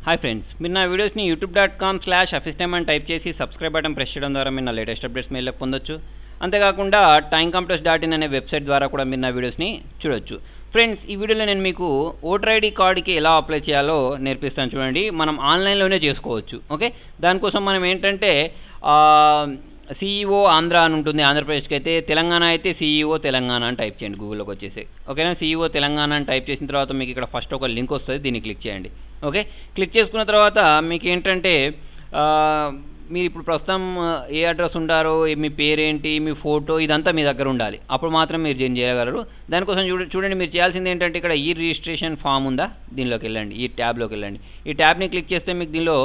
Hi friends, మీరు నా వీడియోస్ని youtube.com/afistime అని టైప్ చేసి సబ్స్క్రైబ్ బటన్ ప్రెస్ చేయడం ద్వారా మీరు నా లేటెస్ట్ అప్డేట్స్ మెయిల్లో పొందొచ్చు. అంతేకాకుండా timecompress.in అనే వెబ్సైట్ ద్వారా కూడా మీరు నా వీడియోస్ని చూడొచ్చు. ఫ్రెండ్స్, ఈ వీడియోలో నేను మీకు ఓటర్ ఐడి కార్డుకి ఎలా అప్లై చేయాలో నేర్పిస్తాను. చూడండి, మనం ఆన్లైన్లోనే చేసుకోవచ్చు. ఓకే, దానికోసం మనం ఏంటంటే CEO ఆంధ్ర అని ఉంటుంది. ఆంధ్రప్రదేశ్కి అయితే, తెలంగాణ అయితే CEO తెలంగాణ అని టైప్ చేయండి గూగుల్లోకి వచ్చేసి. ఓకేనా, CEO తెలంగాణ అని టైప్ చేసిన తర్వాత మీకు ఇక్కడ ఫస్ట్ ఒక లింక్ వస్తుంది, దీన్ని క్లిక్ చేయండి. ఓకే, క్లిక్ చేసుకున్న తర్వాత మీకు ఏంటంటే మీరు ఇప్పుడు ప్రస్తుతం ఏ అడ్రస్ ఉంటారో, మీ పేరేంటి, మీ ఫోటో, ఇదంతా మీ దగ్గర ఉండాలి. అప్పుడు మాత్రం మీరు జాయిన్ చేయగలరు. దానికోసం చూడండి, మీరు చేయాల్సింది ఏంటంటే ఇక్కడ ఈ రిజిస్ట్రేషన్ ఫామ్ ఉందా, దీనిలోకి వెళ్ళండి, ఈ ట్యాబ్లోకి వెళ్ళండి. ఈ ట్యాబ్ని క్లిక్ చేస్తే మీకు దీనిలో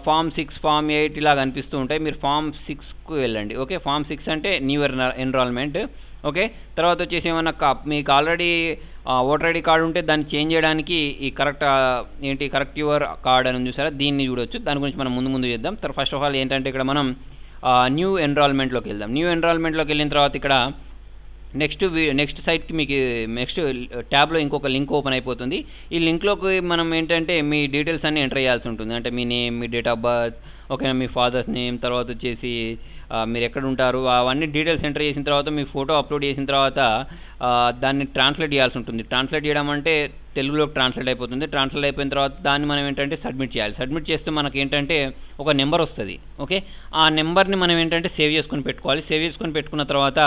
ఫామ్ 6, ఫామ్ 8 ఇలా కనిపిస్తూ ఉంటాయి. మీరు ఫామ్ 6కు వెళ్ళండి. ఓకే, ఫామ్ 6 అంటే న్యూ ఎన్రోల్మెంట్. ఓకే, తర్వాత వచ్చేసి ఏమన్నా మీకు ఆల్రెడీ ఓటర్ ఐడి కార్డు ఉంటే దాన్ని చేంజ్ చేయడానికి ఈ కరెక్ట్ యువర్ కార్డ్ అని చూసారా, దీన్ని చూడొచ్చు. దాని గురించి మనం ముందు చేద్దాం. ఫస్ట్ ఆఫ్ ఆల్ ఏంటంటే ఇక్కడ మనం న్యూ ఎన్రోల్మెంట్లోకి వెళ్దాం. న్యూ ఎన్రోల్మెంట్లోకి వెళ్ళిన తర్వాత ఇక్కడ నెక్స్ట్ సైట్కి మీకు నెక్స్ట్ ట్యాబ్లో ఇంకొక లింక్ ఓపెన్ అయిపోతుంది. ఈ లింక్లోకి మనం ఏంటంటే మీ డీటెయిల్స్ అన్నీ ఎంటర్ చేయాల్సి ఉంటుంది. అంటే మీ నేమ్, మీ డేట్ ఆఫ్ బర్త్, ఓకేనా, మీ ఫాదర్స్ నేమ్, తర్వాత వచ్చేసి మీరు ఎక్కడ ఉంటారు, అవన్నీ డీటెయిల్స్ ఎంటర్ చేసిన తర్వాత మీ ఫోటో అప్లోడ్ చేసిన తర్వాత దాన్ని ట్రాన్స్లేట్ చేయాల్సి ఉంటుంది. ట్రాన్స్లేట్ చేయడం అంటే తెలుగులోకి ట్రాన్స్లేట్ అయిపోతుంది. ట్రాన్స్లేట్ అయిపోయిన తర్వాత దాన్ని మనం ఏంటంటే సబ్మిట్ చేయాలి. సబ్మిట్ చేస్తే మనకి ఏంటంటే ఒక నెంబర్ వస్తుంది. ఓకే, ఆ నెంబర్ని మనం ఏంటంటే సేవ్ చేసుకొని పెట్టుకోవాలి. సేవ్ చేసుకొని పెట్టుకున్న తర్వాత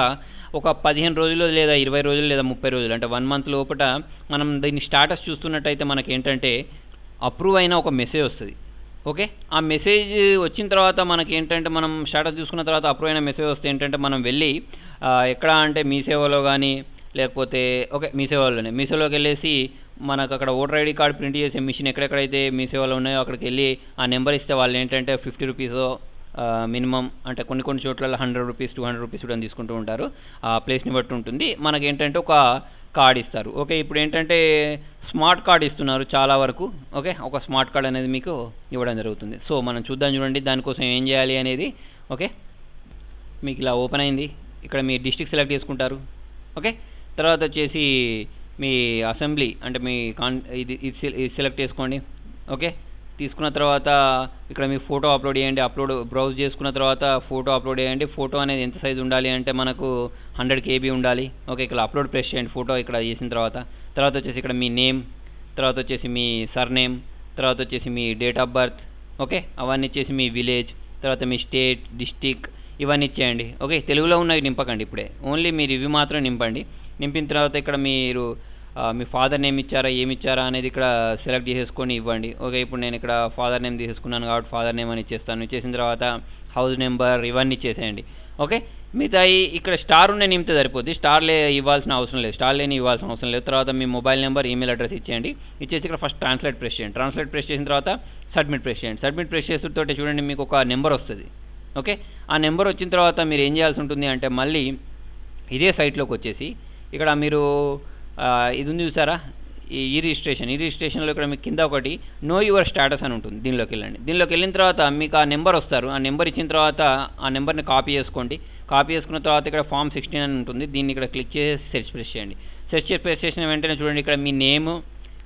ఒక 15 రోజులు లేదా 20 రోజులు లేదా 30 రోజులు అంటే 1 మంత్ లోపల మనం దీన్ని స్టాటస్ చూస్తున్నట్టయితే మనకి ఏంటంటే అప్రూవ్ అయిన ఒక మెసేజ్ వస్తుంది. ఓకే, ఆ మెసేజ్ వచ్చిన తర్వాత మనకి ఏంటంటే మనం స్టాటస్ చూసుకున్న తర్వాత అప్రూవ్ అయిన మెసేజ్ వస్తే ఏంటంటే మనం వెళ్ళి ఎక్కడ అంటే మీ సేవలో కానీ లేకపోతే మీసేవలోకి వెళ్ళేసి మనకు అక్కడ ఓటర్ ఐడి కార్డు ప్రింట్ చేసే మిషన్ ఎక్కడెక్కడైతే మీ సేవలో ఉన్నాయో అక్కడికి వెళ్ళి ఆ నెంబర్ ఇస్తే వాళ్ళు ఏంటంటే 50 రూపీస్ మినిమం, అంటే కొన్ని చోట్ల 100 రూపీస్ 200 రూపీస్ కూడా తీసుకుంటూ ఉంటారు. ఆ ప్లేస్ని బట్టి ఉంటుంది. మనకి ఏంటంటే ఒక కార్డ్ ఇస్తారు. ఓకే, ఇప్పుడు ఏంటంటే స్మార్ట్ కార్డ్ ఇస్తున్నారు చాలా వరకు. ఓకే, ఒక స్మార్ట్ కార్డ్ అనేది మీకు ఇవ్వడం జరుగుతుంది. సో మనం చూద్దాం. చూడండి, దానికోసం ఏం చేయాలి అనేది. ఓకే, మీకు ఇలా ఓపెన్ అయింది. ఇక్కడ మీ డిస్ట్రిక్ట్ సెలెక్ట్ చేసుకుంటారు. ఓకే, తర్వాత వచ్చేసి మీ అసెంబ్లీ అంటే మీ ఇది సెలెక్ట్ చేసుకోండి. ఓకే, తీసుకున్న తర్వాత ఇక్కడ మీ ఫోటో అప్లోడ్ చేయండి. బ్రౌజ్ చేసుకున్న తర్వాత ఫోటో అప్లోడ్ చేయండి. ఫోటో అనేది ఎంత సైజు ఉండాలి అంటే మనకు 100 KB ఉండాలి. ఓకే, ఇక్కడ అప్లోడ్ ప్రెస్ చేయండి ఫోటో ఇక్కడ చేసిన తర్వాత వచ్చేసి ఇక్కడ మీ నేమ్, తర్వాత వచ్చేసి మీ సర్నేమ్, తర్వాత వచ్చేసి మీ డేట్ ఆఫ్ బర్త్. ఓకే, అవన్నీ ఇచ్చేసి మీ విలేజ్, తర్వాత మీ స్టేట్, డిస్టిక్ ఇవన్నీ ఇచ్చేయండి. ఓకే, తెలుగులో ఉన్నవి నింపకండి ఇప్పుడే, ఓన్లీ మీరు ఇవి మాత్రం నింపండి. నింపిన తర్వాత ఇక్కడ మీరు మీ ఫాదర్ నేమ్ ఇచ్చారా ఏమి ఇచ్చారా అనేది ఇక్కడ సెలెక్ట్ చేసేసుకొని ఇవ్వండి. ఓకే, ఇప్పుడు నేను ఇక్కడ ఫాదర్ నేమ్ తీసేసుకున్నాను కాబట్టి ఫాదర్ నేమ్ అని ఇచ్చేస్తాను. ఇచ్చేసిన తర్వాత హౌస్ నెంబర్ ఇవన్నీ ఇచ్చేసేయండి. ఓకే, మిగతా ఇక్కడ స్టార్ ఉన్న నింపితే సరిపోద్ది. ఇవ్వాల్సిన అవసరం లేదు, స్టార్ లేని ఇవ్వాల్సిన అవసరం లేదు. తర్వాత మీ మొబైల్ నెంబర్, ఈమెయిల్ అడ్రస్ ఇచ్చేయండి. ఇచ్చేసి ఇక్కడ ఫస్ట్ ట్రాన్స్లేట్ ప్రెస్ చేయండి. ట్రాన్స్లేట్ ప్రెస్ చేసిన తర్వాత సబ్మిట్ ప్రెస్ చేయండి. సబ్మిట్ ప్రెస్ చేస్తుంటే చూడండి మీకు ఒక నెంబర్ వస్తుంది. ఓకే, ఆ నెంబర్ వచ్చిన తర్వాత మీరు ఏం చేయాల్సి ఉంటుంది అంటే మళ్ళీ ఇదే సైట్లోకి వచ్చేసి ఇక్కడ మీరు ఇది ఉంది చూసారా, ఈ రిజిస్ట్రేషన్లో ఇక్కడ మీకు కింద ఒకటి నో యువర్ స్టాటస్ అని ఉంటుంది. దీనిలోకి వెళ్ళండి. దీనిలోకి వెళ్ళిన తర్వాత మీకు ఆ నెంబర్ వస్తారు. ఆ నెంబర్ ఇచ్చిన తర్వాత ఆ నెంబర్ని కాపీ చేసుకోండి. కాపీ చేసుకున్న తర్వాత ఇక్కడ ఫామ్ 16 అని ఉంటుంది. దీన్ని ఇక్కడ క్లిక్ చేసి సెర్చ్ ప్రెస్ చేయండి. సెర్చ్ ప్రెస్ చేసిన వెంటనే చూడండి ఇక్కడ మీ నేమ్,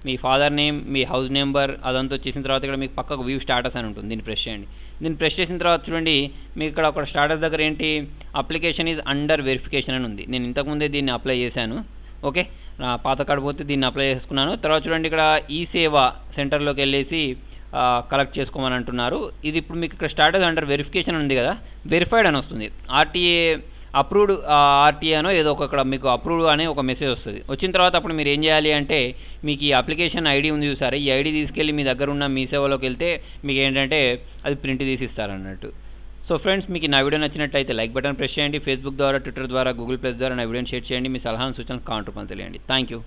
మీ ఫాదర్ నేమ్, మీ హౌస్ నెంబర్ అదంతా వచ్చేసిన తర్వాత ఇక్కడ మీకు పక్కకు వ్యూ స్టాటస్ అని ఉంటుంది. దీన్ని ప్రెస్ చేయండి. దీన్ని ప్రెస్ చేసిన తర్వాత చూడండి మీకు ఇక్కడ ఒక స్టాటస్ దగ్గర ఏంటి అప్లికేషన్ ఈజ్ అండర్ వెరిఫికేషన్ అని ఉంది. నేను ఇంతకుముందే దీన్ని అప్లై చేశాను. ఓకే, నా పాత కార్డు పోతే దీన్ని అప్లై చేసుకున్నాను. తర్వాత చూడండి ఇక్కడ ఈ సేవా సెంటర్లోకి వెళ్ళేసి కలెక్ట్ చేసుకోమని అంటున్నారు. ఇది ఇప్పుడు మీకు ఇక్కడ స్టాటస్ అండర్ వెరిఫికేషన్ ఉంది కదా, వెరిఫైడ్ అని వస్తుంది. ఆర్టీఏ అప్రూవ్డ్, ఆర్టీఏ అనో ఏదో అక్కడ మీకు అప్రూవ్డ్ అనే ఒక మెసేజ్ వస్తుంది. వచ్చిన తర్వాత అప్పుడు మీరు ఏం చేయాలి అంటే మీకు ఈ అప్లికేషన్ ఐడి ఉంది చూసారా, ఈ ఐడి తీసుకెళ్ళి మీ దగ్గర ఉన్న మీ సేవలోకి వెళ్తే మీకు ఏంటంటే అది ప్రింట్ తీసి ఇస్తారన్నట్టు. సో ఫ్రెండ్స్, మీకు నా వీడియో నచ్చినట్లయితే లైక్ బటన్ ప్రెస్ చేయండి. ఫేస్బుక్ ద్వారా, ట్విట్టర్ ద్వారా, గూగుల్ ప్లస్ ద్వారా నా వీడియోని షేర్ చేయండి. మీ సలహాను సూచనలు కామెంట్ రూపంలో తెలియండి. Thank you.